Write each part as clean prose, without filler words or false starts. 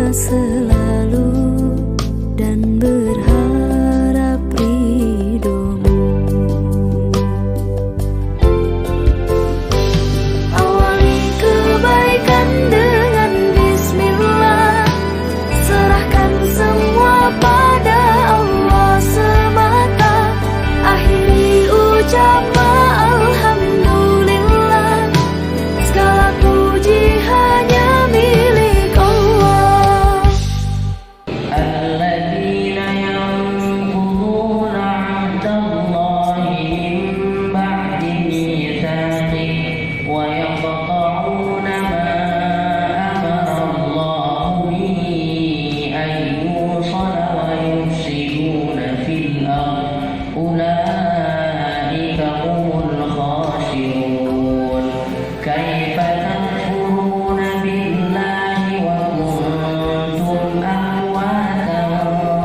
selalu dan berharap ridhomu. Awali kebaikan dengan bismillah, serahkan semua pada Allah semata. Akhiri ucapan alhamdulillah, segala puji hanya milik Allah. Alladzina yanquduna 'ahdallahi min ba'di mitsaqih wa yaqta'una ma amara Allahu bihi an yusala wa yufsiduna fil ardh ulaika humul khasirun. Kaifa takfuruna billahi wa kuntum amwatan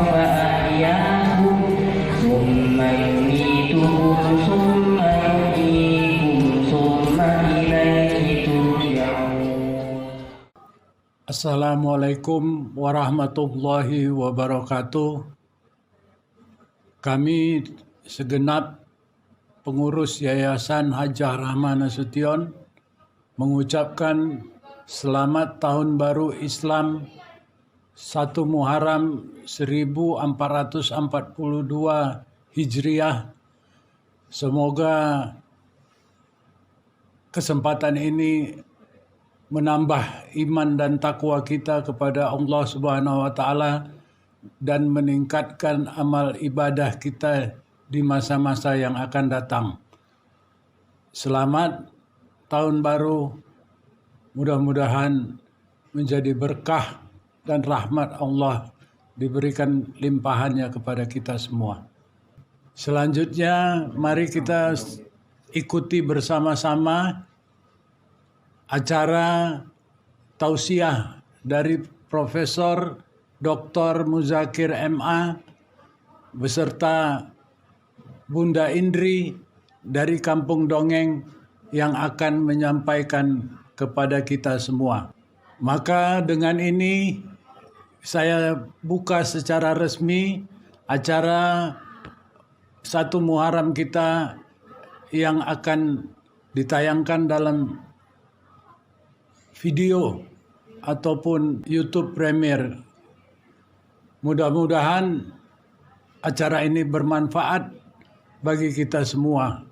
fa ahyaakum thumma yumitukum thumma yuhyikum thumma ilayhi turja'un. Assalamualaikum warahmatullahi wabarakatuh. Kami segenap pengurus Yayasan Hajjah Rahmah Nasution mengucapkan selamat Tahun Baru Islam 1 Muharram 1442 Hijriah. Semoga kesempatan ini menambah iman dan takwa kita kepada Allah Subhanahu wa taala dan meningkatkan amal ibadah kita di masa-masa yang akan datang. Selamat Tahun Baru, mudah-mudahan menjadi berkah dan rahmat Allah diberikan limpahannya kepada kita semua. Selanjutnya mari kita ikuti bersama-sama acara tausiah dari Profesor Dr. Muzakir MA beserta Bunda Indri dari Kampung Dongeng yang akan menyampaikan kepada kita semua. Maka dengan ini saya buka secara resmi acara 1 Muharram kita yang akan ditayangkan dalam video ataupun YouTube Premier. Mudah-mudahan acara ini bermanfaat bagi kita semua.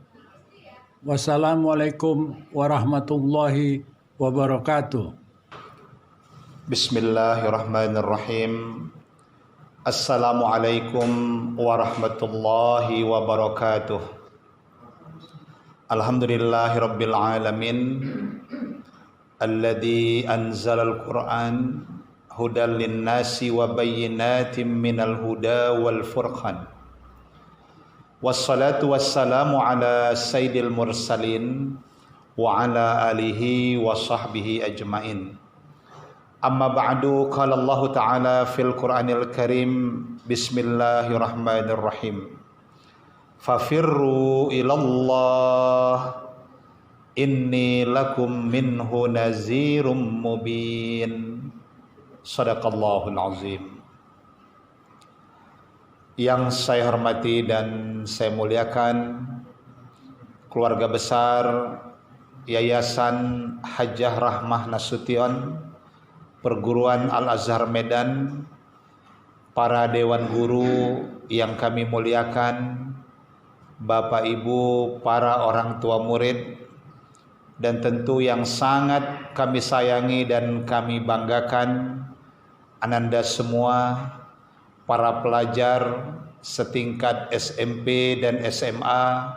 Wassalamualaikum warahmatullahi wabarakatuh. Bismillahirrahmanirrahim. Assalamualaikum warahmatullahi wabarakatuh. Alhamdulillahirabbil alamin. Alladzi anzalal Qur'an hudan linnasi wa bayyinatin minal huda wal furqan. Wassalatu wassalamu ala sayyidil mursalin wa ala alihi wa sahbihi ajmain. Amma ba'du, qala Allah ta'ala fil Qur'anil Karim, bismillahirrahmanirrahim. Fafirru ilallah inni lakum minhu nazirum mubin. Sadaqallahul azim. Yang saya hormati dan saya muliakan keluarga besar Yayasan Hajjah Rahmah Nasution Perguruan Al-Azhar Medan, para dewan guru yang kami muliakan, Bapak Ibu, para orang tua murid, dan tentu yang sangat kami sayangi dan kami banggakan, Ananda semua, para pelajar setingkat SMP dan SMA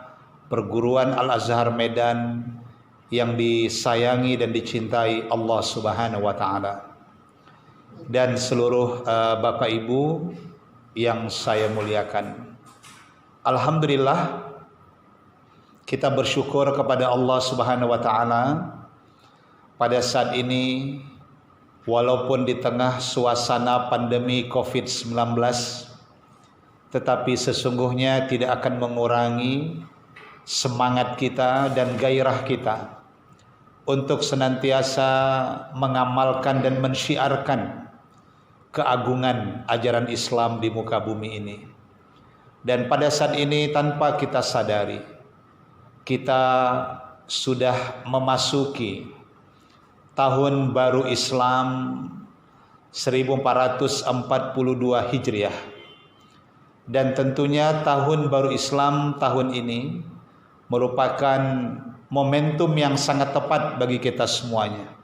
Perguruan Al-Azhar Medan yang disayangi dan dicintai Allah Subhanahu wa taala. Dan seluruh Bapak Ibu yang saya muliakan. Alhamdulillah, kita bersyukur kepada Allah Subhanahu wa taala pada saat ini, walaupun di tengah suasana pandemi Covid-19, tetapi sesungguhnya tidak akan mengurangi semangat kita dan gairah kita untuk senantiasa mengamalkan dan mensyiarkan keagungan ajaran Islam di muka bumi ini. Dan pada saat ini tanpa kita sadari, kita sudah memasuki tahun baru Islam 1442 Hijriah. Dan tentunya tahun baru Islam tahun ini merupakan momentum yang sangat tepat bagi kita semuanya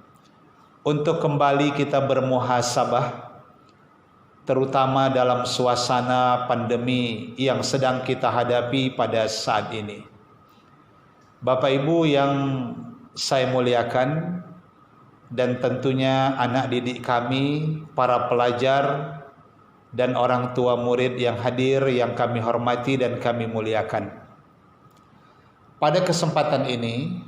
untuk kembali kita bermuhasabah, terutama dalam suasana pandemi yang sedang kita hadapi pada saat ini. Bapak Ibu yang saya muliakan, dan tentunya anak didik kami, para pelajar dan orang tua murid yang hadir yang kami hormati dan kami muliakan. Pada kesempatan ini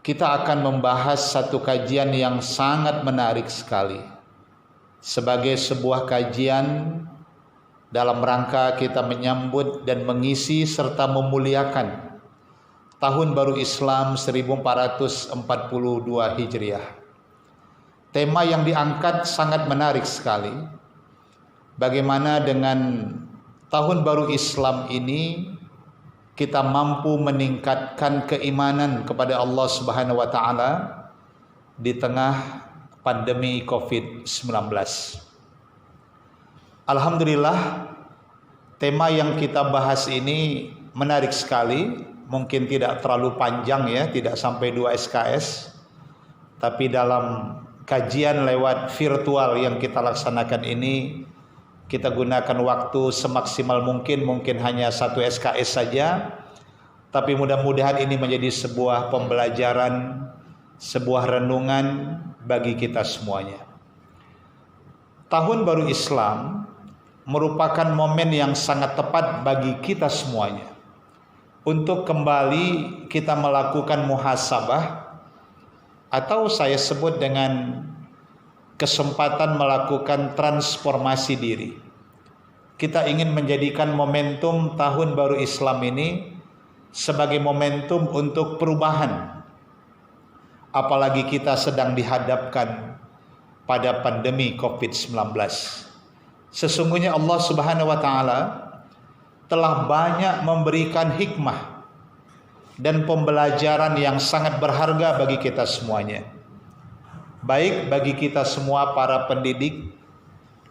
kita akan membahas satu kajian yang sangat menarik sekali, sebagai sebuah kajian dalam rangka kita menyambut dan mengisi serta memuliakan Tahun Baru Islam 1442 Hijriah. Tema yang diangkat sangat menarik sekali. Bagaimana dengan Tahun Baru Islam ini kita mampu meningkatkan keimanan kepada Allah Subhanahu wa taala di tengah pandemi Covid-19. Alhamdulillah, tema yang kita bahas ini menarik sekali. Mungkin tidak terlalu panjang ya, tidak sampai 2 SKS. Tapi dalam kajian lewat virtual yang kita laksanakan ini, kita gunakan waktu semaksimal mungkin hanya 1 SKS saja. Tapi mudah-mudahan ini menjadi sebuah pembelajaran, sebuah renungan bagi kita semuanya. Tahun Baru Islam merupakan momen yang sangat tepat bagi kita semuanya untuk kembali kita melakukan muhasabah, atau saya sebut dengan kesempatan melakukan transformasi diri. Kita ingin menjadikan momentum Tahun Baru Islam ini sebagai momentum untuk perubahan. Apalagi kita sedang dihadapkan pada pandemi Covid-19. Sesungguhnya Allah Subhanahu wa taala telah banyak memberikan hikmah dan pembelajaran yang sangat berharga bagi kita semuanya. Baik bagi kita semua para pendidik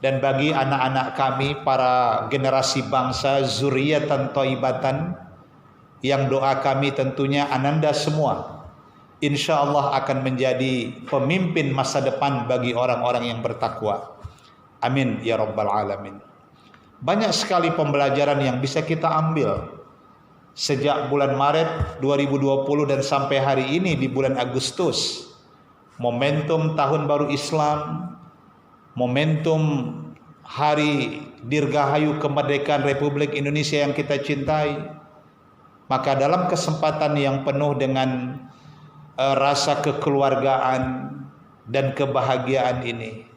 dan bagi anak-anak kami para generasi bangsa zuriyatan thayyibatan, yang doa kami tentunya ananda semua insya Allah akan menjadi pemimpin masa depan bagi orang-orang yang bertakwa. Amin ya rabbal alamin. Banyak sekali pembelajaran yang bisa kita ambil sejak bulan Maret 2020 dan sampai hari ini di bulan Agustus. Momentum Tahun Baru Islam, momentum Hari Dirgahayu Kemerdekaan Republik Indonesia yang kita cintai. Maka dalam kesempatan yang penuh dengan rasa kekeluargaan dan kebahagiaan ini,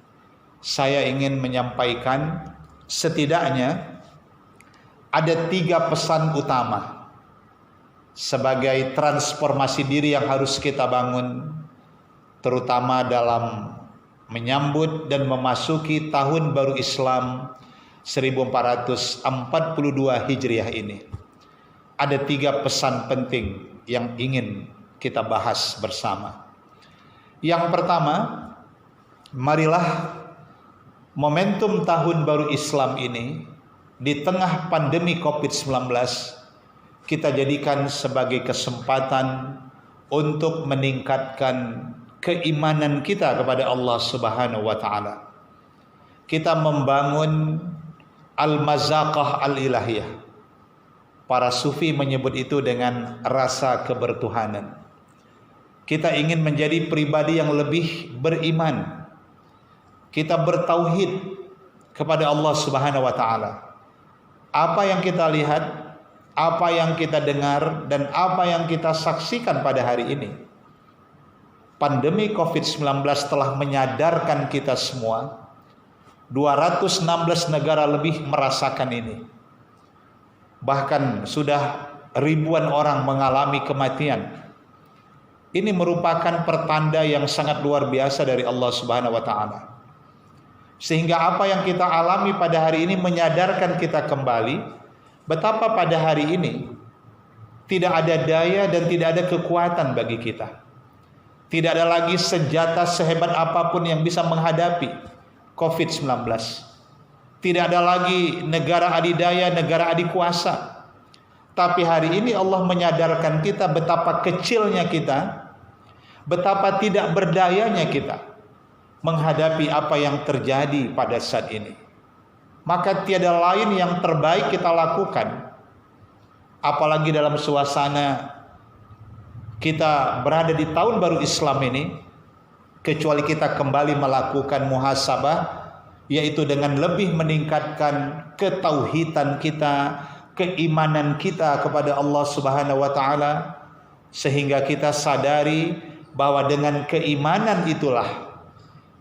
saya ingin menyampaikan setidaknya ada 3 pesan utama sebagai transformasi diri yang harus kita bangun, terutama dalam menyambut dan memasuki Tahun Baru Islam 1442 Hijriah ini. Ada 3 pesan penting yang ingin kita bahas bersama. Yang pertama, marilah momentum Tahun Baru Islam ini di tengah pandemi Covid-19 kita jadikan sebagai kesempatan untuk meningkatkan keimanan kita kepada Allah Subhanahu wa taala. Kita membangun al-mazaqah al-ilahiyah. Para sufi menyebut itu dengan rasa kebertuhanan. Kita ingin menjadi pribadi yang lebih beriman. Kita bertauhid kepada Allah Subhanahu wa taala. Apa yang kita lihat, apa yang kita dengar, dan apa yang kita saksikan pada hari ini, pandemi Covid-19 telah menyadarkan kita semua. 216 negara lebih merasakan ini. Bahkan sudah ribuan orang mengalami kematian. Ini merupakan pertanda yang sangat luar biasa dari Allah Subhanahu wa taala. Sehingga apa yang kita alami pada hari ini menyadarkan kita kembali betapa pada hari ini tidak ada daya dan tidak ada kekuatan bagi kita. Tidak ada lagi senjata sehebat apapun yang bisa menghadapi COVID-19. Tidak ada lagi negara adidaya, negara adikuasa. Tapi hari ini Allah menyadarkan kita betapa kecilnya kita, betapa tidak berdayanya kita menghadapi apa yang terjadi pada saat ini. Maka tiada lain yang terbaik kita lakukan, apalagi dalam suasana kita berada di tahun baru Islam ini, kecuali kita kembali melakukan muhasabah, yaitu dengan lebih meningkatkan ketauhidan kita, keimanan kita kepada Allah Subhanahu wa taala, sehingga kita sadari bahwa dengan keimanan itulah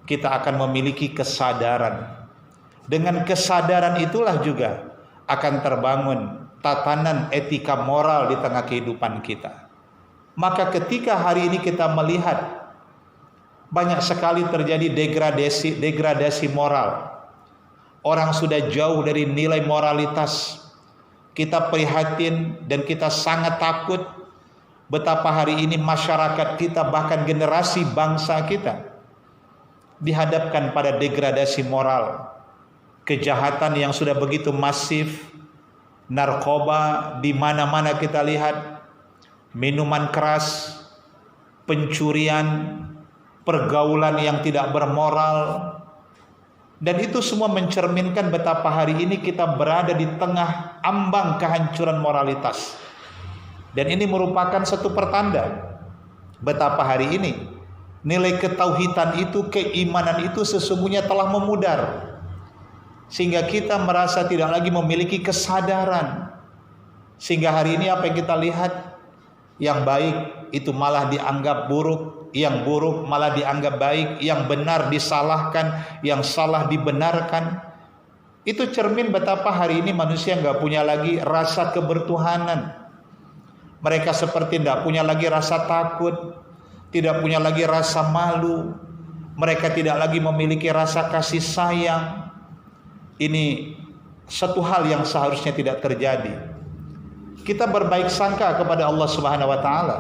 kita akan memiliki kesadaran. Dengan kesadaran itulah juga akan terbangun tatanan etika moral di tengah kehidupan kita. Maka ketika hari ini kita melihat banyak sekali terjadi degradasi moral, orang sudah jauh dari nilai moralitas, kita prihatin dan kita sangat takut betapa hari ini masyarakat kita, bahkan generasi bangsa kita dihadapkan pada degradasi moral, kejahatan yang sudah begitu masif, narkoba di mana-mana kita lihat, minuman keras, pencurian, pergaulan yang tidak bermoral, dan itu semua mencerminkan betapa hari ini kita berada di tengah ambang kehancuran moralitas. Dan ini merupakan satu pertanda betapa hari ini nilai ketauhidan itu, keimanan itu sesungguhnya telah memudar, sehingga kita merasa tidak lagi memiliki kesadaran. Sehingga hari ini apa yang kita lihat, yang baik itu malah dianggap buruk, yang buruk malah dianggap baik, yang benar disalahkan, yang salah dibenarkan. Itu cermin betapa hari ini manusia nggak punya lagi rasa kebertuhanan. Mereka seperti tidak punya lagi rasa takut, tidak punya lagi rasa malu, mereka tidak lagi memiliki rasa kasih sayang. Ini satu hal yang seharusnya tidak terjadi. Kita berbaik sangka kepada Allah Subhanahu wa taala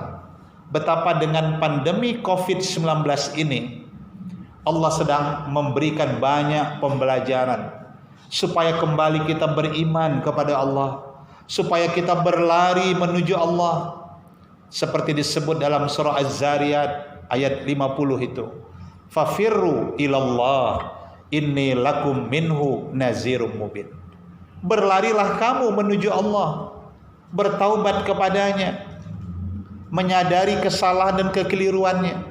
betapa dengan pandemi COVID-19 ini Allah sedang memberikan banyak pembelajaran supaya kembali kita beriman kepada Allah, supaya kita berlari menuju Allah. Seperti disebut dalam surah Az-Zariyat ayat 50 itu, fafirru ilallah inni lakum minhu nazirum mubin. Berlarilah kamu menuju Allah, bertaubat kepadanya, menyadari kesalahan dan kekeliruannya.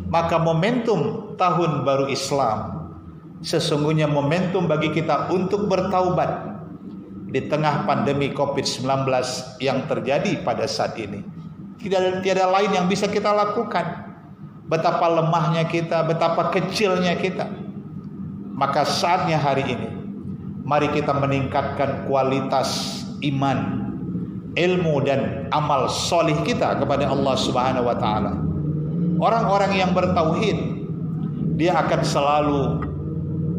Maka momentum tahun baru Islam sesungguhnya momentum bagi kita untuk bertaubat di tengah pandemi COVID-19 yang terjadi pada saat ini. Tiada lain yang bisa kita lakukan. Betapa lemahnya kita, betapa kecilnya kita. Maka saatnya hari ini, mari kita meningkatkan kualitas iman, ilmu dan amal solih kita kepada Allah Subhanahu wa taala. Orang-orang yang bertauhid, dia akan selalu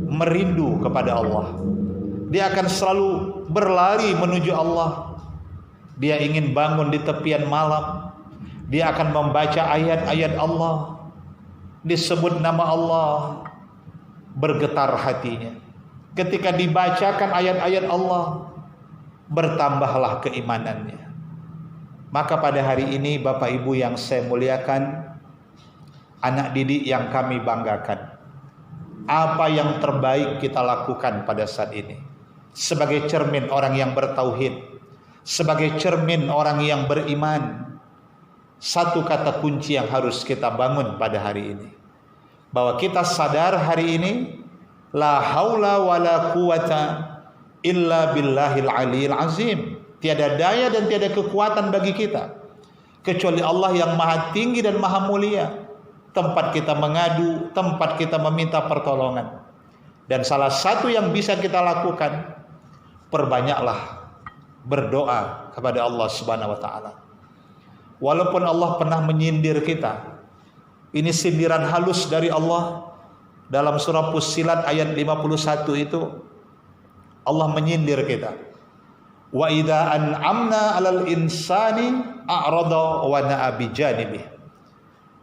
merindu kepada Allah. Dia akan selalu berlari menuju Allah. Dia ingin bangun di tepian malam, dia akan membaca ayat-ayat Allah, disebut nama Allah, bergetar hatinya. Ketika dibacakan ayat-ayat Allah, bertambahlah keimanannya. Maka pada hari ini Bapak Ibu yang saya muliakan, anak didik yang kami banggakan, apa yang terbaik kita lakukan pada saat ini sebagai cermin orang yang bertauhid, sebagai cermin orang yang beriman? Satu kata kunci yang harus kita bangun pada hari ini, bahwa kita sadar hari ini la haula wala quwata illa billahil aliyil azim. Tiada daya dan tiada kekuatan bagi kita kecuali Allah yang maha tinggi dan maha mulia, tempat kita mengadu, tempat kita meminta pertolongan. Dan salah satu yang bisa kita lakukan, perbanyaklah berdoa kepada Allah Subhanahu wa taala. Walaupun Allah pernah menyindir kita, ini sindiran halus dari Allah, Dalam surah Fussilat ayat 51 itu Allah menyindir kita. Wa idza an'amna 'alal insani a'rada wa na'a bijanibih.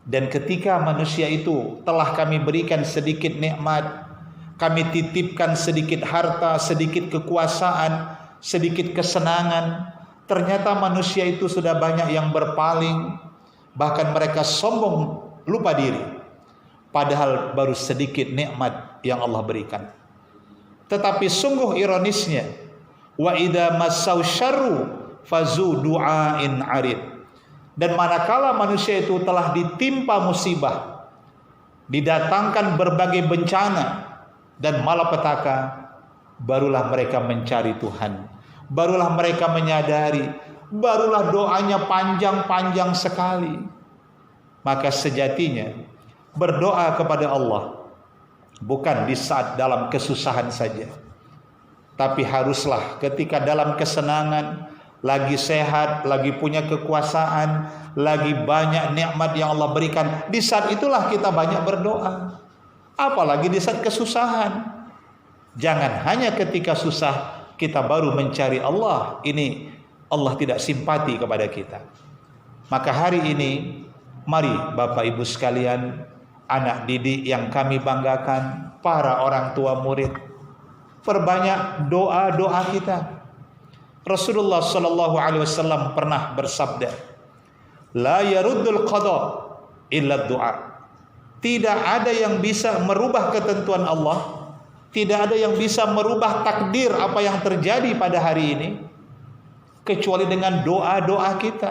Dan ketika manusia itu telah kami berikan sedikit nikmat, kami titipkan sedikit harta, sedikit kekuasaan, sedikit kesenangan, ternyata manusia itu sudah banyak yang berpaling, bahkan mereka sombong, lupa diri. Padahal baru sedikit nikmat yang Allah berikan. Tetapi sungguh ironisnya, wa idza massau syarru fazu du'ain arid. Dan manakala manusia itu telah ditimpa musibah, didatangkan berbagai bencana dan malapetaka, barulah mereka mencari Tuhan, barulah mereka menyadari, barulah doanya panjang-panjang sekali. Maka sejatinya berdoa kepada Allah bukan di saat dalam kesusahan saja, tapi haruslah ketika dalam kesenangan, lagi sehat, lagi punya kekuasaan, lagi banyak nikmat yang Allah berikan, di saat itulah kita banyak berdoa. Apalagi di saat kesusahan. Jangan hanya ketika susah kita baru mencari Allah. Ini Allah tidak simpati kepada kita. Maka hari ini mari Bapak Ibu sekalian, anak didik yang kami banggakan, para orang tua murid, perbanyak doa-doa kita. Rasulullah sallallahu alaihi wasallam pernah bersabda, la yaruddul qada illa du'a. Tidak ada yang bisa merubah ketentuan Allah, tidak ada yang bisa merubah takdir apa yang terjadi pada hari ini, kecuali dengan doa-doa kita,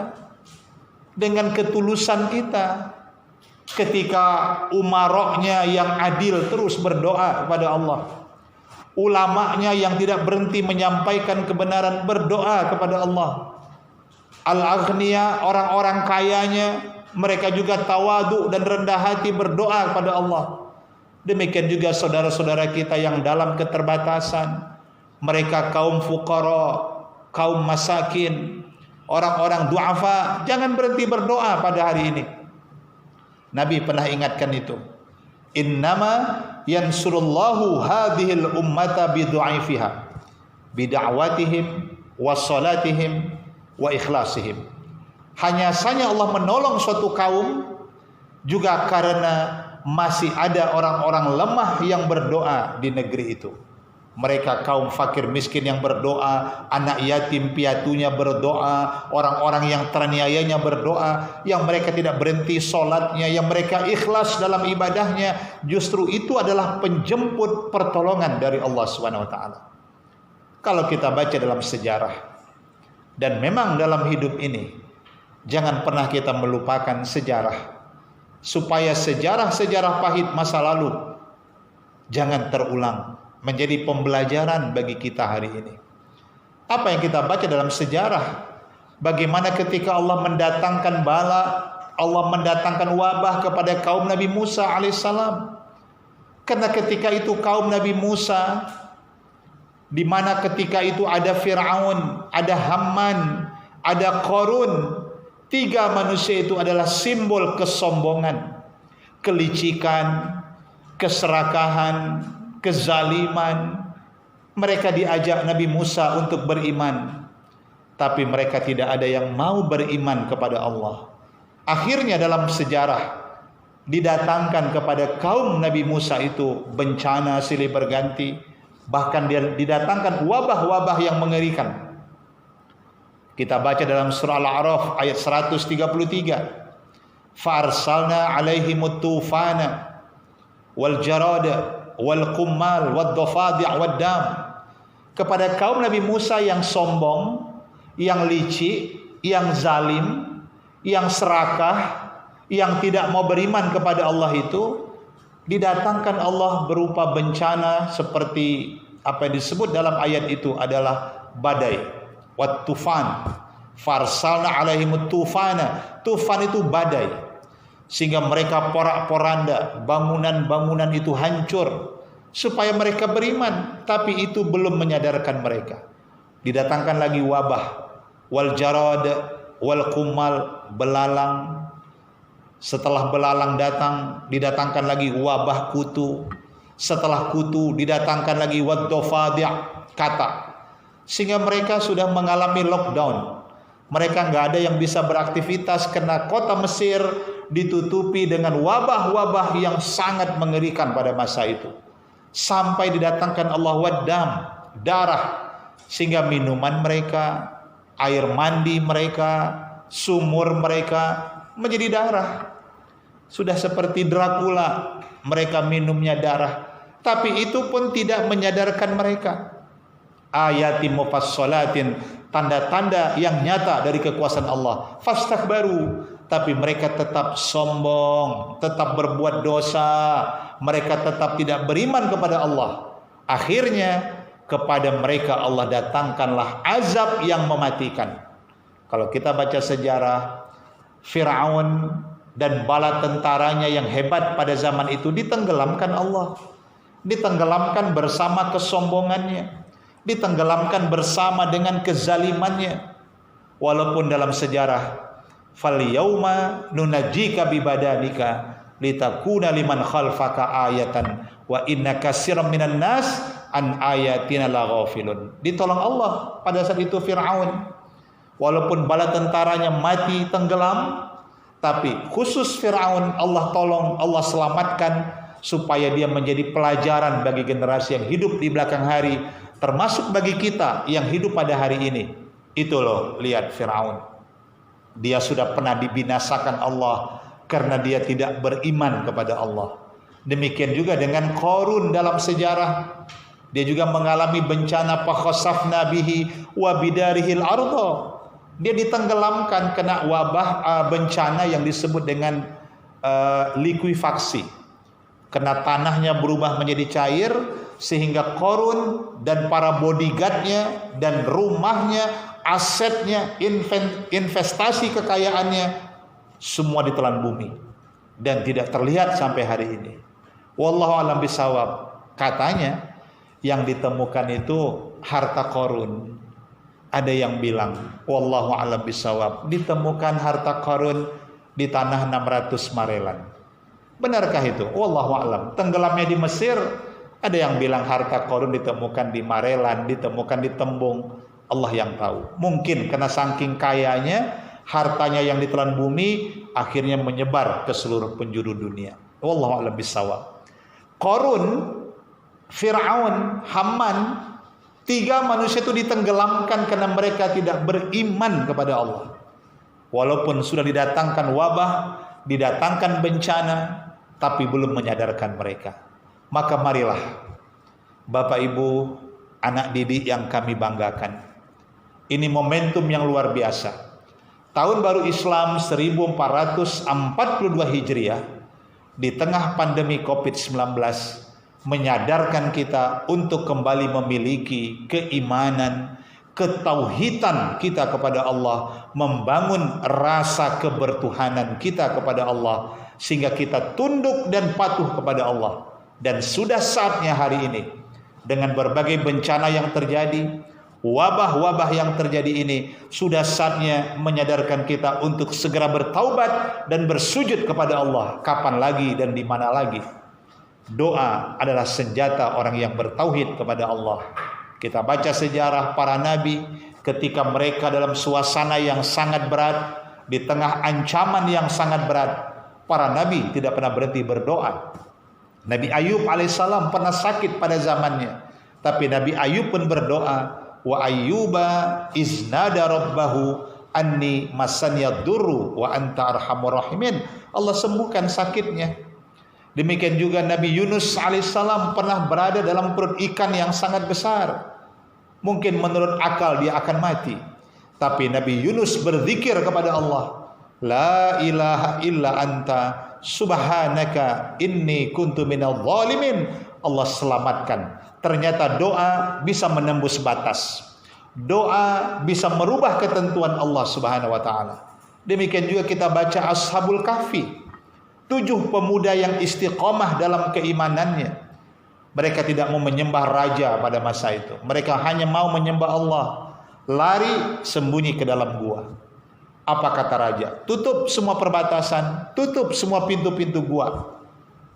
dengan ketulusan kita. Ketika umaroknya yang adil terus berdoa kepada Allah, ulamanya yang tidak berhenti menyampaikan kebenaran berdoa kepada Allah, al-aghniya, orang-orang kayanya, mereka juga tawadu dan rendah hati berdoa kepada Allah. Demikian juga saudara-saudara kita yang dalam keterbatasan, mereka kaum fuqara, kaum masakin, orang-orang du'afa, jangan berhenti berdoa pada hari ini. Nabi pernah ingatkan itu. Innama yansurullahu hadhil ummata bidu'aifiha bida'watihim wassalatihim wa ikhlasihim. Hanya saja Allah menolong suatu kaum juga karena masih ada orang-orang lemah yang berdoa di negeri itu. Mereka kaum fakir miskin yang berdoa, anak yatim piatunya berdoa, orang-orang yang teraniayanya berdoa, yang mereka tidak berhenti sholatnya, yang mereka ikhlas dalam ibadahnya. Justru itu adalah penjemput pertolongan dari Allah SWT. Kalau kita baca dalam sejarah, dan memang dalam hidup ini, jangan pernah kita melupakan sejarah, supaya sejarah-sejarah pahit masa lalu jangan terulang, menjadi pembelajaran bagi kita hari ini. Apa yang kita baca dalam sejarah, bagaimana ketika Allah mendatangkan bala, Allah mendatangkan wabah kepada kaum Nabi Musa alaihissalam. Karena ketika itu kaum Nabi Musa, di mana ketika itu ada Fir'aun, ada Haman, ada Qarun. Tiga manusia itu adalah simbol kesombongan, kelicikan, keserakahan, kezaliman. Mereka diajak Nabi Musa untuk beriman, tapi mereka tidak ada yang mau beriman kepada Allah. Akhirnya dalam sejarah didatangkan kepada kaum Nabi Musa itu bencana silih berganti, bahkan didatangkan wabah-wabah yang mengerikan. Kita baca dalam surah Al-A'raf ayat 133. Fa'arsalna 'alaihimut tufana wal jarada wal qummal wad dafadi' wad dam. Kepada kaum Nabi Musa yang sombong, yang licik, yang zalim, yang serakah, yang tidak mau beriman kepada Allah itu, didatangkan Allah berupa bencana seperti apa yang disebut dalam ayat itu adalah badai, wat tufan. Farsalna alaihimut tufana. Tufan itu badai, sehingga mereka porak-poranda, bangunan-bangunan itu hancur supaya mereka beriman, tapi itu belum menyadarkan mereka. Didatangkan lagi wabah, wal jarad wal kumal, belalang. Setelah belalang datang, didatangkan lagi wabah kutu. setelah kutu didatangkan lagi waddafadi' kata, sehingga mereka sudah mengalami lockdown. Mereka nggak ada yang bisa beraktivitas karena kota Mesir ditutupi dengan wabah-wabah yang sangat mengerikan pada masa itu. Sampai didatangkan Allah waddam, darah, sehingga minuman mereka, air mandi mereka, sumur mereka menjadi darah. Sudah seperti Dracula, mereka minumnya darah. Tapi itu pun tidak menyadarkan mereka. Ayatin mufassalatin, tanda-tanda yang nyata dari kekuasaan Allah. Fastakbaru, tapi mereka tetap sombong, tetap berbuat dosa, mereka tetap tidak beriman kepada Allah. Akhirnya kepada mereka Allah datangkanlah azab yang mematikan. Kalau kita baca sejarah, Fir'aun dan bala tentaranya yang hebat pada zaman itu ditenggelamkan Allah. Ditenggelamkan bersama kesombongannya, ditenggelamkan bersama dengan kezalimannya. Walaupun dalam sejarah, fal yauma nunajjika bibadanika litakuna liman khalfaka ayatan wa inna katsiran minan nas an ayatina laghafilun. Ditolong Allah pada saat itu Fir'aun. Walaupun bala tentaranya mati tenggelam, tapi khusus Fir'aun Allah tolong, Allah selamatkan supaya dia menjadi pelajaran bagi generasi yang hidup di belakang hari, termasuk bagi kita yang hidup pada hari ini. Itu loh, lihat Fir'aun. Dia sudah pernah dibinasakan Allah karena dia tidak beriman kepada Allah. Demikian juga dengan Qarun dalam sejarah. Dia juga mengalami bencana fakhasafna bihi wa bidarihil ardh. Dia ditenggelamkan kena wabah bencana yang disebut dengan likuifaksi. Kena tanahnya berubah menjadi cair, sehingga Qarun dan para bodyguardnya dan rumahnya, asetnya, investasi kekayaannya semua ditelan bumi dan tidak terlihat sampai hari ini. Wallahu a'lam bishawab. Katanya yang ditemukan itu harta Qarun. Ada yang bilang wallahu a'lam bishawab, ditemukan harta Qarun di tanah 600 marelan. Benarkah itu? Wallahu a'lam. Tenggelamnya di Mesir, ada yang bilang harta Qarun ditemukan di Marelan, ditemukan di Tembung. Allah yang tahu. Mungkin karena saking kayanya, hartanya yang ditelan bumi akhirnya menyebar ke seluruh penjuru dunia. Wallahu a'lam bishawab. Qarun, Fir'aun, Haman, 3 manusia itu ditenggelamkan karena mereka tidak beriman kepada Allah. Walaupun sudah didatangkan wabah, didatangkan bencana, tapi belum menyadarkan mereka. Maka marilah Bapak Ibu, anak didik yang kami banggakan, ini momentum yang luar biasa. Tahun baru Islam 1442 Hijriah, di tengah pandemi COVID-19, menyadarkan kita untuk kembali memiliki keimanan, ketauhidan kita kepada Allah, membangun rasa kebertuhanan kita kepada Allah, sehingga kita tunduk dan patuh kepada Allah. Dan sudah saatnya hari ini, dengan berbagai bencana yang terjadi, wabah-wabah yang terjadi ini, sudah saatnya menyadarkan kita untuk segera bertaubat dan bersujud kepada Allah. Kapan lagi dan di mana lagi? Doa adalah senjata orang yang bertauhid kepada Allah. Kita baca sejarah para nabi ketika mereka dalam suasana yang sangat berat, di tengah ancaman yang sangat berat, para nabi tidak pernah berhenti berdoa. Nabi Ayub alaihissalam pernah sakit pada zamannya, tapi Nabi Ayub pun berdoa, wa ayyuba iznada rabbahu anni masaniyad durru wa anta arhamur rahimin. Allah sembuhkan sakitnya. Demikian juga Nabi Yunus alaihissalam pernah berada dalam perut ikan yang sangat besar. Mungkin menurut akal dia akan mati, tapi Nabi Yunus berzikir kepada Allah, la ilaha illa anta subhanaka inni kuntu minadh dhalimin. Allah selamatkan. Ternyata doa bisa menembus batas. Doa bisa merubah ketentuan Allah Subhanahu wa taala. Demikian juga kita baca Ashabul Kahfi, 7 pemuda yang istiqomah dalam keimanannya. Mereka tidak mau menyembah raja pada masa itu. Mereka hanya mau menyembah Allah. Lari sembunyi ke dalam gua. Apa kata raja? Tutup semua perbatasan, tutup semua pintu-pintu gua.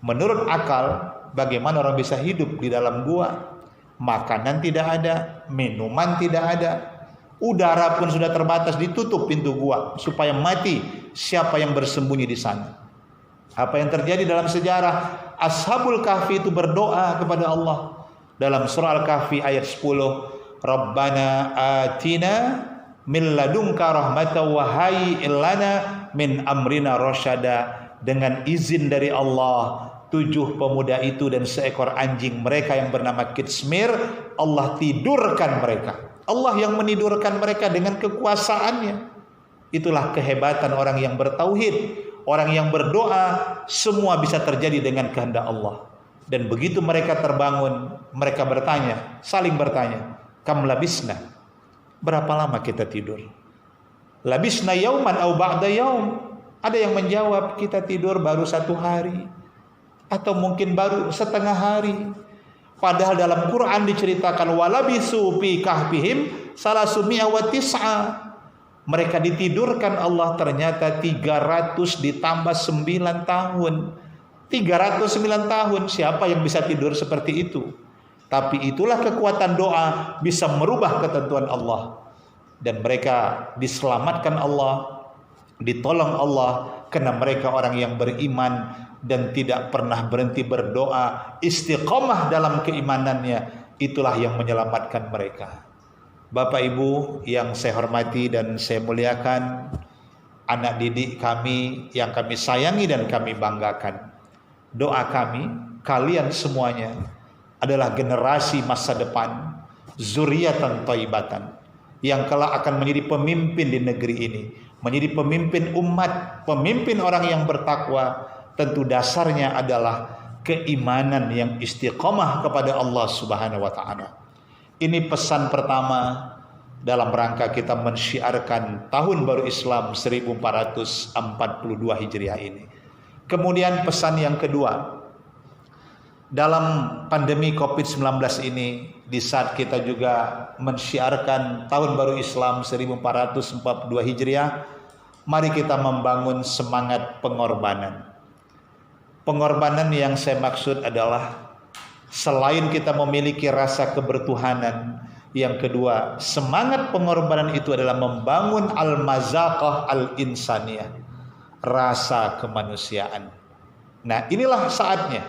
Menurut akal, Bagaimana orang bisa hidup di dalam gua? Makanan tidak ada, minuman tidak ada, udara pun sudah terbatas, ditutup pintu gua supaya mati siapa yang bersembunyi di sana. Apa yang terjadi dalam sejarah? Ashabul Kahfi itu berdoa kepada Allah dalam surah Al-Kahfi ayat 10, Rabbana atina min ladunka rahmatan wa hayyi lana min amrina rasyada. Dengan izin dari Allah, 7 pemuda itu dan seekor anjing mereka yang bernama Kitsmir, Allah tidurkan mereka. Allah yang menidurkan mereka dengan kekuasaannya. Itulah kehebatan orang yang bertauhid, orang yang berdoa. Semua bisa terjadi dengan kehendak Allah. Dan begitu mereka terbangun, mereka bertanya, saling bertanya, kam labisna, berapa lama kita tidur? Labisna yauman au ba'da yaum. Ada yang menjawab, kita tidur baru 1 hari, atau mungkin baru setengah hari. Padahal dalam Quran diceritakan walabisu fi kahfihim salasumia wa tis'a. Mereka ditidurkan Allah ternyata 300 ditambah 9 tahun. 309 tahun. Siapa yang bisa tidur seperti itu? Tapi itulah kekuatan doa bisa merubah ketentuan Allah. Dan mereka diselamatkan Allah, ditolong Allah, karena mereka orang yang beriman dan tidak pernah berhenti berdoa, istiqomah dalam keimanannya. Itulah yang menyelamatkan mereka. Bapak Ibu yang saya hormati dan saya muliakan, anak didik kami yang kami sayangi dan kami banggakan, doa kami, kalian semuanya adalah generasi masa depan, zuriatan thayyibatan, yang kelak akan menjadi pemimpin di negeri ini, menjadi pemimpin umat, pemimpin orang yang bertakwa. Tentu dasarnya adalah keimanan yang istiqomah kepada Allah Subhanahu wa taala. Ini pesan pertama dalam rangka kita mensyiarkan tahun baru Islam 1442 Hijriah ini. Kemudian pesan yang kedua, dalam pandemi COVID-19 ini, di saat kita juga mensyiarkan tahun baru Islam 1442 Hijriah, mari kita membangun semangat pengorbanan. Pengorbanan yang saya maksud adalah selain kita memiliki rasa kebertuhanan, yang kedua, semangat pengorbanan itu adalah membangun al-mazaqah al-insaniyah, rasa kemanusiaan. Nah, inilah saatnya.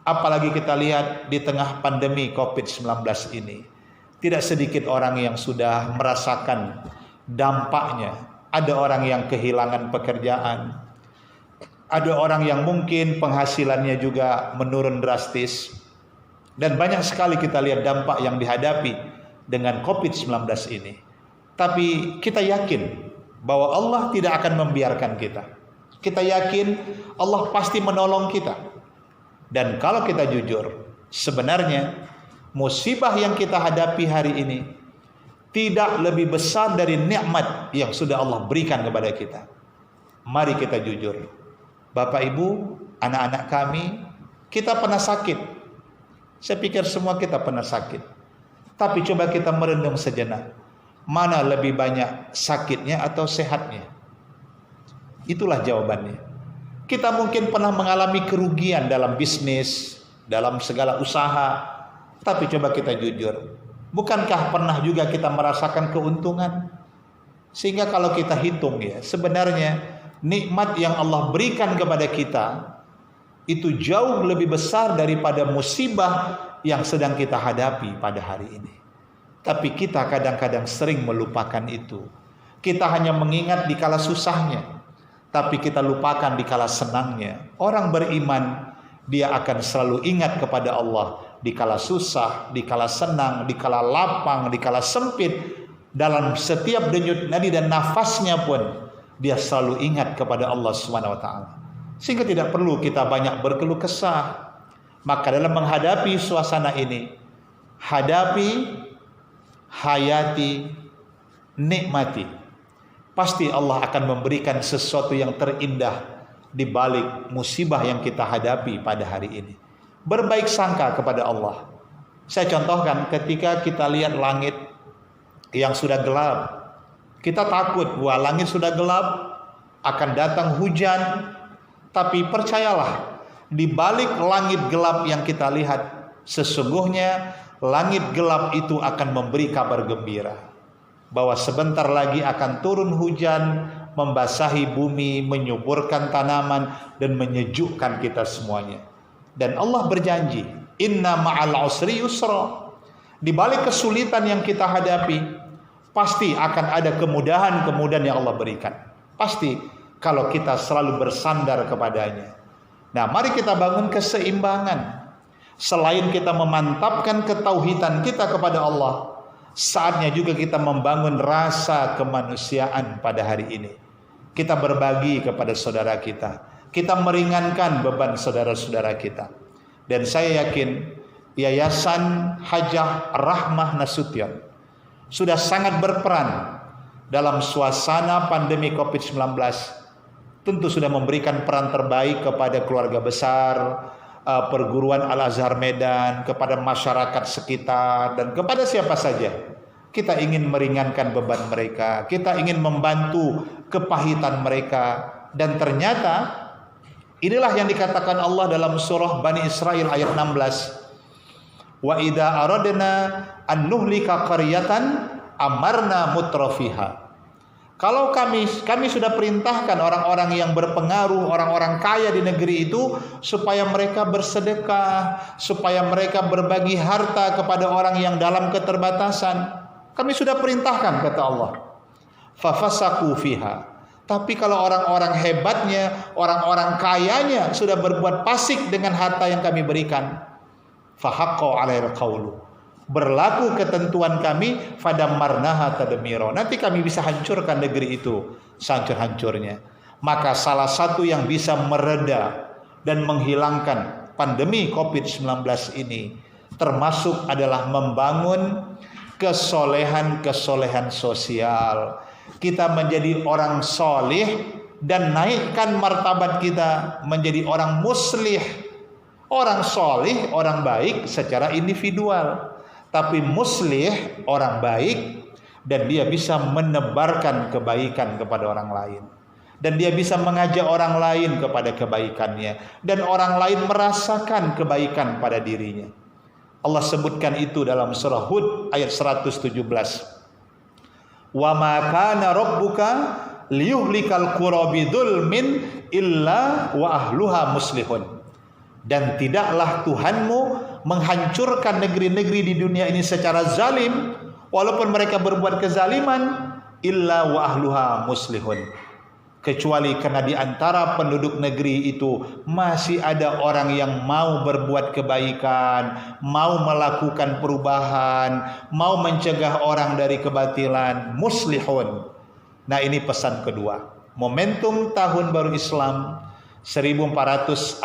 Apalagi kita lihat di tengah pandemi COVID-19 ini, tidak sedikit orang yang sudah merasakan dampaknya. Ada orang yang kehilangan pekerjaan, ada orang yang mungkin penghasilannya juga menurun drastis, dan banyak sekali kita lihat dampak yang dihadapi dengan COVID-19 ini. Tapi kita yakin bahwa Allah tidak akan membiarkan kita. Kita yakin Allah pasti menolong kita. Dan kalau kita jujur, sebenarnya musibah yang kita hadapi hari ini tidak lebih besar dari nikmat yang sudah Allah berikan kepada kita. Mari kita jujur. Bapak Ibu, anak-anak kami, kita pernah sakit. Saya pikir semua kita pernah sakit. Tapi coba kita merenung sejenak. Mana lebih banyak sakitnya atau sehatnya? Itulah jawabannya. Kita mungkin pernah mengalami kerugian dalam bisnis, dalam segala usaha. Tapi coba kita jujur. Bukankah pernah juga kita merasakan keuntungan? Sehingga kalau kita hitung ya, sebenarnya nikmat yang Allah berikan kepada kita itu jauh lebih besar daripada musibah yang sedang kita hadapi pada hari ini. Tapi kita kadang-kadang sering melupakan itu. Kita hanya mengingat di kala susahnya, tapi kita lupakan di kala senangnya. Orang beriman, dia akan selalu ingat kepada Allah di kala susah, di kala senang, di kala lapang, di kala sempit. Dalam setiap denyut nadi dan nafasnya pun dia selalu ingat kepada Allah Subhanahu wa taala. Sehingga tidak perlu kita banyak berkeluh kesah. Maka dalam menghadapi suasana ini, hadapi, hayati, nikmati. Pasti Allah akan memberikan sesuatu yang terindah di balik musibah yang kita hadapi pada hari ini. Berbaik sangka kepada Allah. Saya contohkan ketika kita lihat langit yang sudah gelap. Kita takut, wah langit sudah gelap, akan datang hujan. Tapi percayalah, Di balik langit gelap yang kita lihat, sesungguhnya langit gelap itu akan memberi kabar gembira bahwa sebentar lagi akan turun hujan, membasahi bumi, menyuburkan tanaman, dan menyejukkan kita semuanya. Dan Allah berjanji, inna ma'al usri yusra. Di balik kesulitan yang kita hadapi, pasti akan ada kemudahan-kemudahan yang Allah berikan. Pasti, kalau kita selalu bersandar kepadanya. Nah, mari kita bangun keseimbangan. Selain kita memantapkan ketauhidan kita kepada Allah, saatnya juga kita membangun rasa kemanusiaan pada hari ini. Kita berbagi kepada saudara kita. Kita meringankan beban saudara-saudara kita. Dan saya yakin Yayasan Hajah Rahmah Nasution sudah sangat berperan dalam suasana pandemi COVID-19. Tentu sudah memberikan peran terbaik kepada keluarga besar, perguruan Al-Azhar Medan, kepada masyarakat sekitar, dan kepada siapa saja. Kita ingin meringankan beban mereka, kita ingin membantu kepahitan mereka. Dan ternyata inilah yang dikatakan Allah dalam surah Bani Israel ayat 16. Wa idza aradna an nuhlika qaryatan amarna mutrafiha. Kalau kami sudah perintahkan orang-orang yang berpengaruh, orang-orang kaya di negeri itu, supaya mereka bersedekah, supaya mereka berbagi harta kepada orang yang dalam keterbatasan. Kami sudah perintahkan, kata Allah. Fafasaku fiha. Tapi kalau orang-orang hebatnya, orang-orang kayanya sudah berbuat fasik dengan harta yang kami berikan, fahaqqa 'alail qaulu. Berlaku ketentuan kami, fadammarnaha tadmira. Nanti kami bisa hancurkan negeri itu sehancur-hancurnya. Maka salah satu yang bisa mereda dan menghilangkan pandemi COVID-19 ini termasuk adalah membangun kesolehan-kesolehan sosial. Kita menjadi orang soleh dan naikkan martabat kita menjadi orang muslih. Orang soleh, orang baik secara individual. Tapi muslih, orang baik, dan dia bisa menebarkan kebaikan kepada orang lain. Dan dia bisa mengajak orang lain kepada kebaikannya. Dan orang lain merasakan kebaikan pada dirinya. Allah sebutkan itu dalam surah Hud ayat 117. Wa ma kana rabbuka liyuhlikal qura bidzulmin illa wa ahluha muslihun. Dan tidaklah Tuhanmu menghancurkan negeri-negeri di dunia ini secara zalim, walaupun mereka berbuat kezaliman, illa wa ahluha muslihun. Kecuali karena di antara penduduk negeri itu masih ada orang yang mau berbuat kebaikan, mau melakukan perubahan, mau mencegah orang dari kebatilan, muslihun. Nah, ini pesan kedua. Momentum tahun baru Islam 1442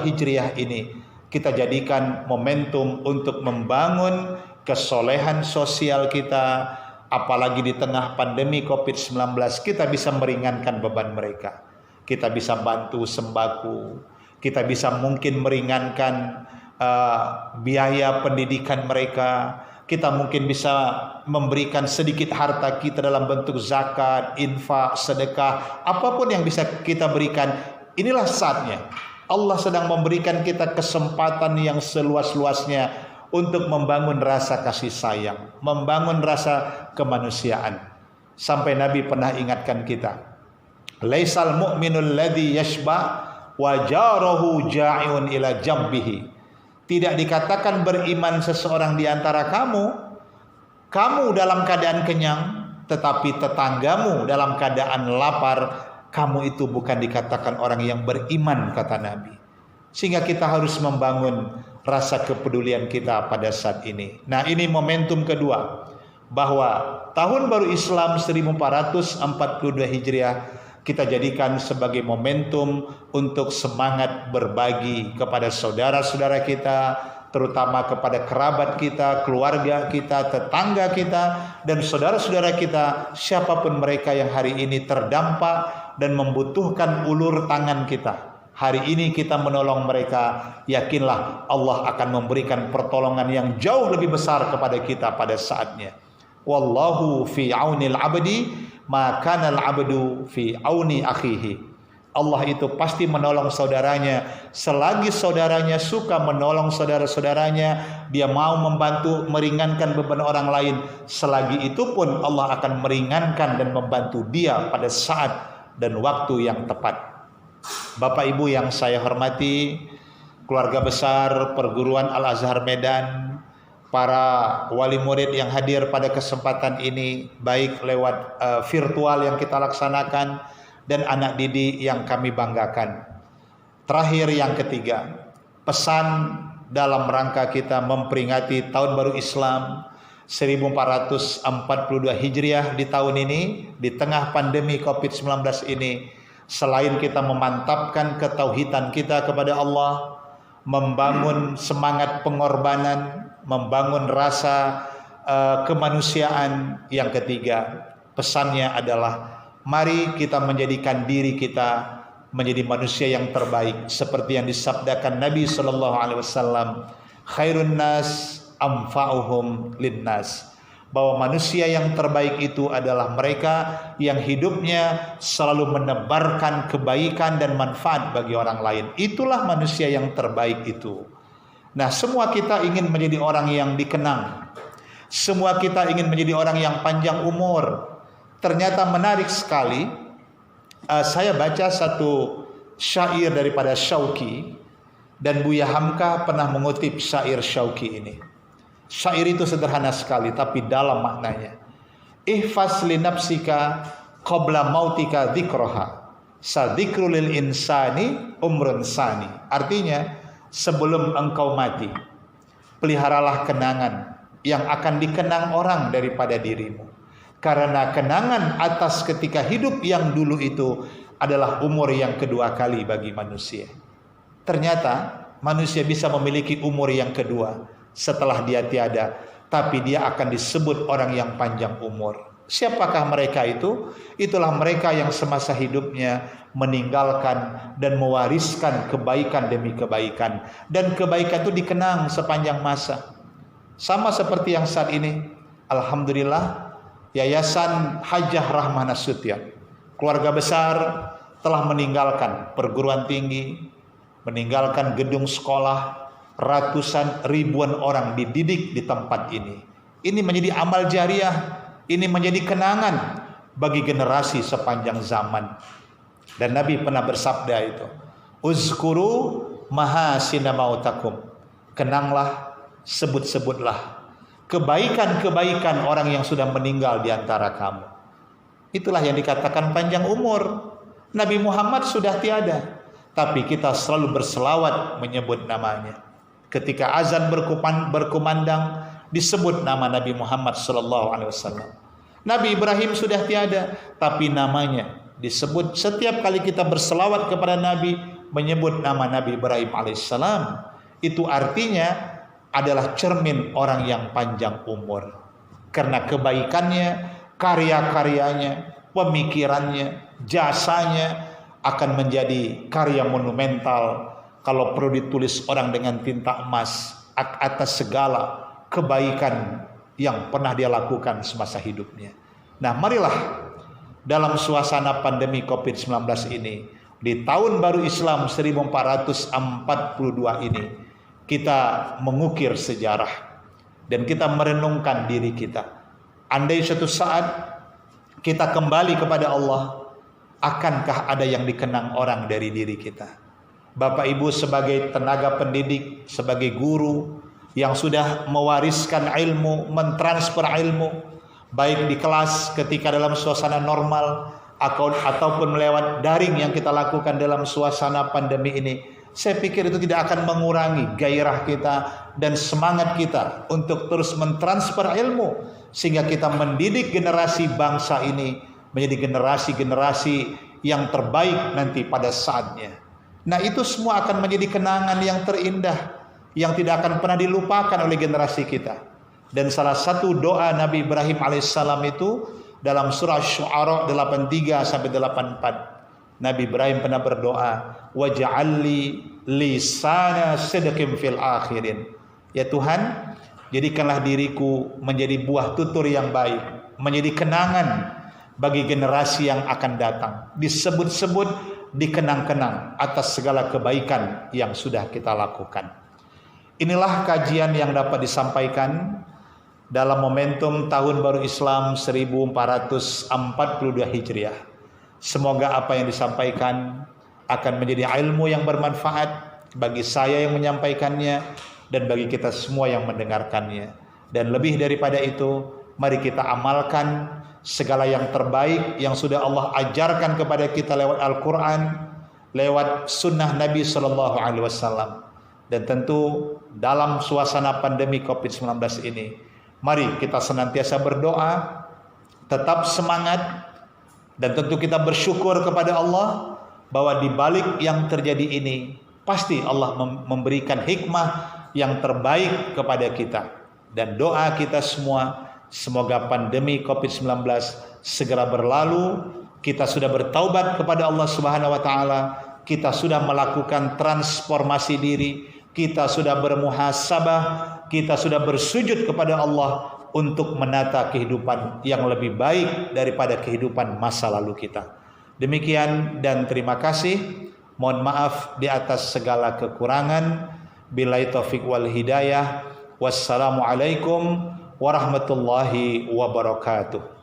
Hijriah ini kita jadikan momentum untuk membangun kesolehan sosial kita. Apalagi di tengah pandemi COVID-19, kita bisa meringankan beban mereka. Kita bisa bantu sembako, kita bisa mungkin meringankan biaya pendidikan mereka. Kita mungkin bisa memberikan sedikit harta kita dalam bentuk zakat, infak, sedekah, apapun yang bisa kita berikan. Inilah saatnya Allah sedang memberikan kita kesempatan yang seluas-luasnya untuk membangun rasa kasih sayang, membangun rasa kemanusiaan. Sampai Nabi pernah ingatkan kita, laisal mu'minul ladzi yashba wa jarahu ja'iun ila jambihi. Tidak dikatakan beriman seseorang di antara kamu dalam keadaan kenyang, tetapi tetanggamu dalam keadaan lapar. Kamu itu bukan dikatakan orang yang beriman, kata Nabi. Sehingga kita harus membangun rasa kepedulian kita pada saat ini. Nah, ini momentum kedua, bahwa tahun baru Islam 1442 Hijriah kita jadikan sebagai momentum untuk semangat berbagi kepada saudara-saudara kita, terutama kepada kerabat kita, keluarga kita, tetangga kita, dan saudara-saudara kita, siapapun mereka yang hari ini terdampak dan membutuhkan ulur tangan kita. Hari ini kita menolong mereka, yakinlah Allah akan memberikan pertolongan yang jauh lebih besar kepada kita pada saatnya. Wallahu fi aunil abdi ma kana al abdu fi auni akhihi. Allah itu pasti menolong saudaranya. Selagi saudaranya suka menolong saudara-saudaranya, dia mau membantu meringankan beban orang lain, selagi itu pun Allah akan meringankan dan membantu dia pada saat dan waktu yang tepat. Bapak Ibu yang saya hormati, keluarga besar Perguruan Al-Azhar Medan, para wali murid yang hadir pada kesempatan ini, baik lewat virtual yang kita laksanakan, dan anak didik yang kami banggakan. Terakhir yang ketiga, pesan dalam rangka kita memperingati Tahun Baru Islam 1442 Hijriah di tahun ini, di tengah pandemi COVID-19 ini, selain kita memantapkan ketauhidan kita kepada Allah, membangun semangat pengorbanan, membangun rasa kemanusiaan, yang ketiga, pesannya adalah mari kita menjadikan diri kita menjadi manusia yang terbaik, seperti yang disabdakan Nabi sallallahu alaihi wasallam, khairun nas anfa'uhum linnas, bahwa manusia yang terbaik itu adalah mereka yang hidupnya selalu menebarkan kebaikan dan manfaat bagi orang lain. Itulah manusia yang terbaik itu. Nah, semua kita ingin menjadi orang yang dikenang. Semua kita ingin menjadi orang yang panjang umur. Ternyata menarik sekali, saya baca satu syair daripada Syauqi, dan Buya Hamka pernah mengutip syair Syauqi ini. Syair itu sederhana sekali tapi dalam maknanya. Ihfaz li nafsika qabla mautika dzikroha, sadzikru lil insani umrun sani. Artinya, sebelum engkau mati, peliharalah kenangan yang akan dikenang orang daripada dirimu. Karena kenangan atas ketika hidup yang dulu itu adalah umur yang kedua kali bagi manusia. Ternyata manusia bisa memiliki umur yang kedua setelah dia tiada, tapi dia akan disebut orang yang panjang umur. Siapakah mereka itu? Itulah mereka yang semasa hidupnya meninggalkan dan mewariskan kebaikan demi kebaikan, dan kebaikan itu dikenang sepanjang masa. Sama seperti yang saat ini, alhamdulillah, Yayasan Hajjah Rahmah Nasution, keluarga besar, telah meninggalkan perguruan tinggi, meninggalkan gedung sekolah. Ratusan ribuan orang dididik di tempat ini. Ini menjadi amal jariah, ini menjadi kenangan bagi generasi sepanjang zaman. Dan Nabi pernah bersabda itu, uzkuru mahasina mautakum, kenanglah, sebut-sebutlah kebaikan-kebaikan orang yang sudah meninggal di antara kamu. Itulah yang dikatakan panjang umur. Nabi Muhammad sudah tiada, tapi kita selalu berselawat menyebut namanya. Ketika azan berkumandang, disebut nama Nabi Muhammad SAW. Nabi Ibrahim sudah tiada, tapi namanya disebut. Setiap kali kita berselawat kepada Nabi, menyebut nama Nabi Ibrahim alaihissalam, itu artinya adalah cermin orang yang panjang umur. Karena kebaikannya, karya-karyanya, pemikirannya, jasanya akan menjadi karya monumental kalau perlu ditulis orang dengan tinta emas atas segala kebaikan yang pernah dia lakukan semasa hidupnya. Nah, marilah dalam suasana pandemi COVID-19 ini, di tahun baru Islam 1442 ini, kita mengukir sejarah dan kita merenungkan diri kita. Andai suatu saat kita kembali kepada Allah, akankah ada yang dikenang orang dari diri kita? Bapak Ibu sebagai tenaga pendidik, sebagai guru yang sudah mewariskan ilmu, mentransfer ilmu, baik di kelas ketika dalam suasana normal ataupun melewat daring yang kita lakukan dalam suasana pandemi ini, saya pikir itu tidak akan mengurangi gairah kita dan semangat kita untuk terus mentransfer ilmu, sehingga kita mendidik generasi bangsa ini menjadi generasi-generasi yang terbaik nanti pada saatnya. Nah, itu semua akan menjadi kenangan yang terindah, yang tidak akan pernah dilupakan oleh generasi kita. Dan salah satu doa Nabi Ibrahim alaihissalam itu dalam surah Syu'ara 83-84. Nabi Ibrahim pernah berdoa, waj'alli lisana sidqin fil akhirin. Ya Tuhan, jadikanlah diriku menjadi buah tutur yang baik, menjadi kenangan bagi generasi yang akan datang. Disebut-sebut dikenang-kenang atas segala kebaikan yang sudah kita lakukan. Inilah kajian yang dapat disampaikan dalam momentum Tahun Baru Islam 1442 Hijriah. Semoga apa yang disampaikan akan menjadi ilmu yang bermanfaat bagi saya yang menyampaikannya dan bagi kita semua yang mendengarkannya. Dan lebih daripada itu, mari kita amalkan segala yang terbaik yang sudah Allah ajarkan kepada kita lewat Al-Quran, lewat sunnah Nabi SAW. Dan tentu dalam suasana pandemi COVID-19 ini, mari kita senantiasa berdoa, tetap semangat, dan tentu kita bersyukur kepada Allah bahwa di balik yang terjadi ini pasti Allah memberikan hikmah yang terbaik kepada kita. Dan doa kita semua, semoga pandemi COVID-19 segera berlalu, kita sudah bertaubat kepada Allah Subhanahu wa taala, kita sudah melakukan transformasi diri, kita sudah bermuhasabah, kita sudah bersujud kepada Allah untuk menata kehidupan yang lebih baik daripada kehidupan masa lalu kita. Demikian dan terima kasih. Mohon maaf di atas segala kekurangan. Billahi taufiq wal hidayah. Wassalamualaikum warahmatullahi wabarakatuh.